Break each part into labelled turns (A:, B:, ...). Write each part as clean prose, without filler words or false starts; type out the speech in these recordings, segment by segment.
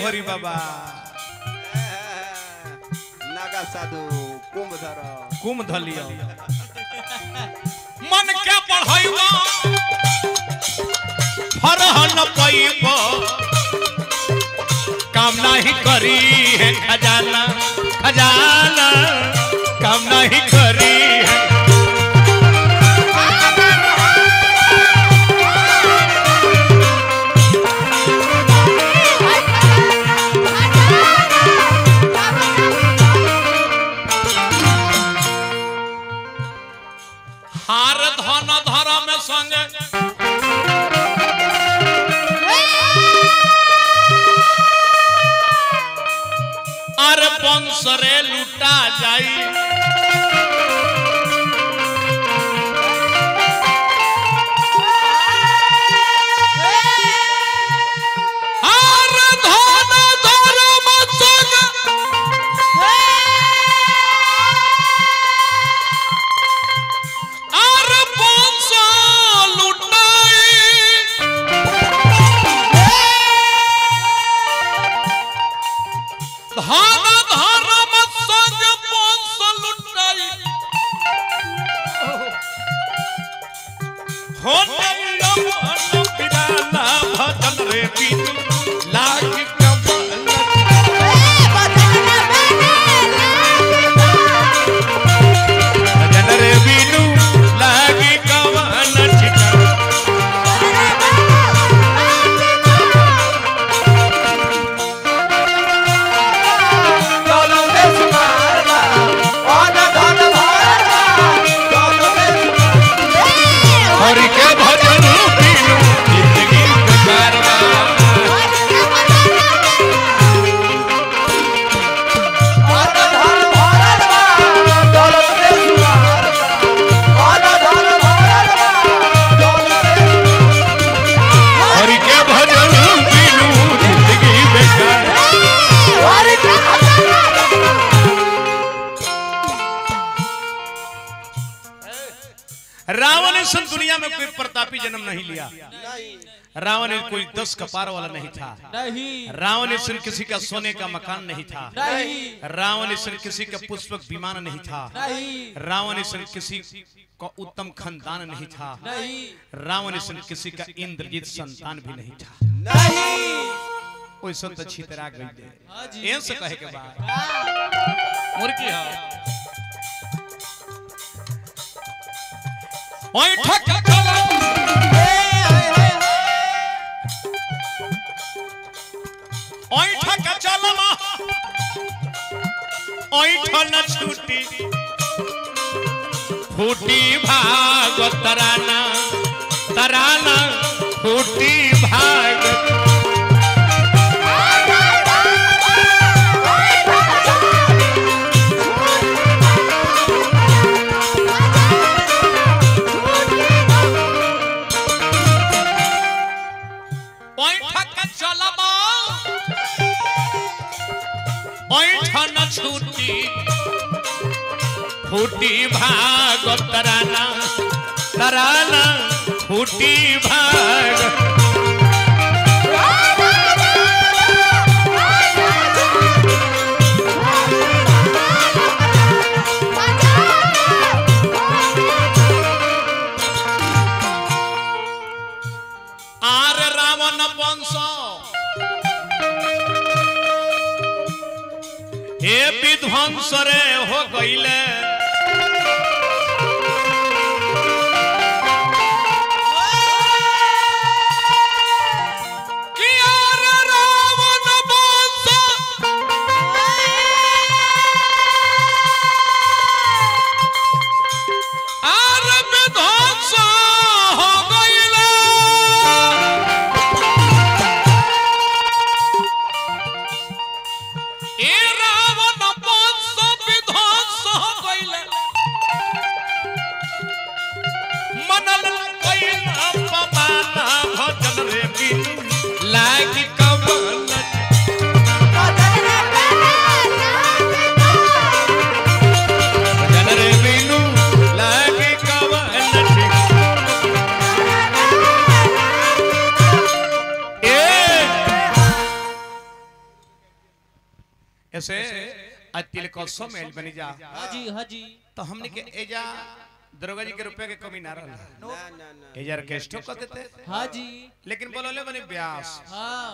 A: भोरी बाबा
B: नागा साधु कुंभ
A: धलियो मन के बढ़ाइबो फरह न पाइबो काम नहीं करी है खजाना खजाना काम नहीं करी है हार धन धर्म संग अरे वंश रे लुटा जाई हार धन धर्म संग अरे वंश लुटाई धन धर्म संग वंश लुटाई हो पिराला भजन रे बीनू लाग भजन रे बीनू लागी कवन छिटा हरि के भजन बीनू जिंदगी बेकारवा हरि के भजन बीनू जिंदगी बेकार रावण ने इस दुनिया में कोई प्रतापी जन्म नहीं लिया रावण ने कोई 10 कपार वाला नहीं था रावण ने सिर्फ किसी का सोने का मकान नहीं था रावण ने सिर्फ किसी का पुष्पक विमान नहीं था रावण ने सिर्फ किसी का उत्तम खानदान नहीं था रावण ने सिर्फ किसी का इंद्रजीत संतान भी नहीं था कोई संत अच्छी तरह गई दे ऐसे कहे के बाद मुर्गी है ओए ठक चला ओए ठक चला ओए ठन छूटी फूटी भाग तराना तराना फूटी भाग छूटी फूटी भाग तराना तराना फूटी भाग आर रावण वंश हे विध्वंस रे हो गईले रावण वंश विध्वंस हो गईले ऐसे अतिल को मेल बनी जा।
C: हाजी हाजी
A: तो हमने के एजा दरोगा जी के रुपए के कमी ना रहला
B: ना
A: एजा ऑर्केस्ट्रा कर देते।
C: हाजी
A: लेकिन बोलोले बने ब्यास
C: हाँ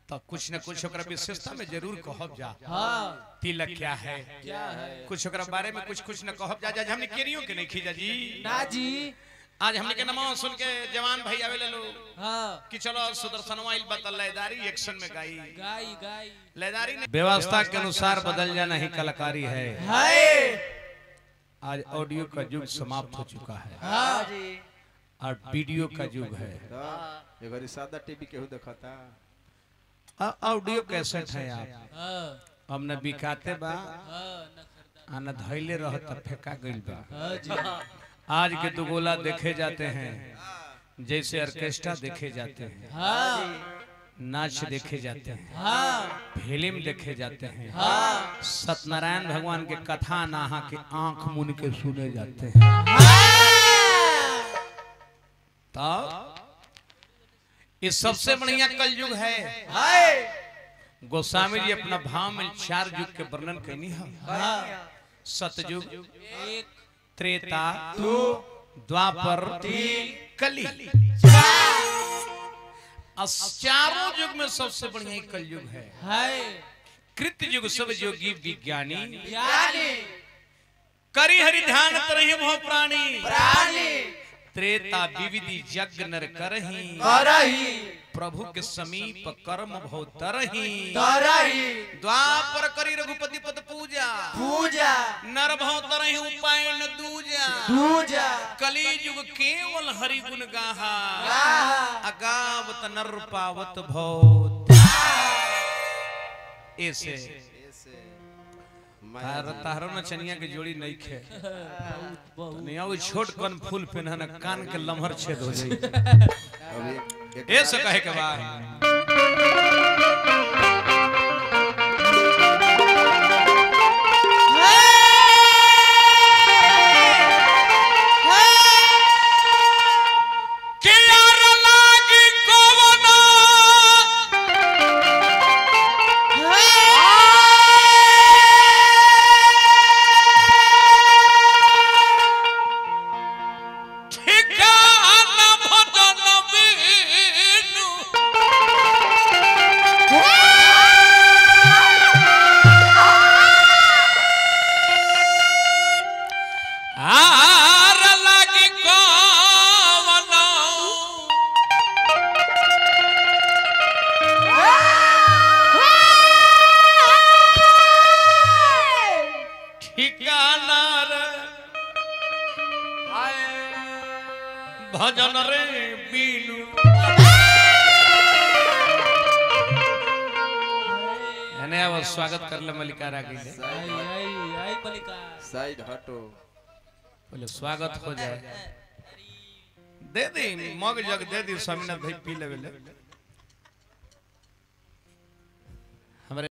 A: तो कुछ न कुछ ओकरा विशेषता में जरूर कहब जा।
C: हाँ
A: तिलक क्या है कुछ ओकरा बारे में कुछ न कहब जा। आज हमने केरियो के नहीं खींचा जी
C: ना जी।
A: आज हमने के नाम सुन के जवान भाई आवेले लो
C: हाँ
A: कि चलो सुदर्शनवा इल बतल लयदारी एक्शन में गाई
C: गाई गाई
A: लयदारी ने व्यवस्था के अनुसार बदल जाना ही कलाकारी है।
C: हाय
A: आज ऑडियो का युग समाप्त हो चुका है
C: हाँ
A: और वीडियो का युग है।
B: ये घरी सादा टीवी केहू देखता
A: ऑडियो कैसेट है आप
C: हाँ
A: हमने बिकाते बा
C: हाँ
A: आना धैले रहता फेंका गइल बा।
C: हाँ जी
A: आज के दुगोला देखे जाते हैं जैसे ऑर्केस्ट्रा देखे जाते हैं
C: हाँ
A: नाच देखे जाते हैं
C: हाँ
A: फिल्म देखे जाते हैं
C: हाँ
A: सत्यनारायण भगवान के कथा नहा के आंख मुन के सुने जाते हैं। तब ये सबसे बढ़िया कलयुग है। गोस्वामी जी अपना भाव में 4 युग के वर्णन करनी है। सतयुग
C: एक
A: त्रेता द्वापर कली। चारों युग में सबसे बढ़िया कलयुग है।
C: हाय
A: कृत युग सब योगी विज्ञानी
C: ज्ञानी
A: करी हरि ध्यान तरहि मोह प्राणी
C: प्राणी
A: त्रेता विविधि यज्ञ नर करहि
C: करही
A: प्रभु के समीप कर्म भव तरहि
C: करही
A: द्वापर करी रघुपति पद पूजा
C: पूजा
A: नर भव तरहि उपाय न दूजा
C: पूजा
A: कली युग केवल हरि गुण गाहा अगावत नर पावत भव ऐसे तारो न चनिया के जोड़ी नहीं खे नहीं वो छोट कन फूल पे ना कान के लम्हर छेद हो जाई ऐसे कहे के बाद भजन रे बीनू यानी अब स्वागत कर ले मलिकारा के
C: आई मलिका
B: साइड हटो
A: बोले स्वागत हो जाए दे दी मग जग दे दी स्वामीनाथ भाई पी लेवे ले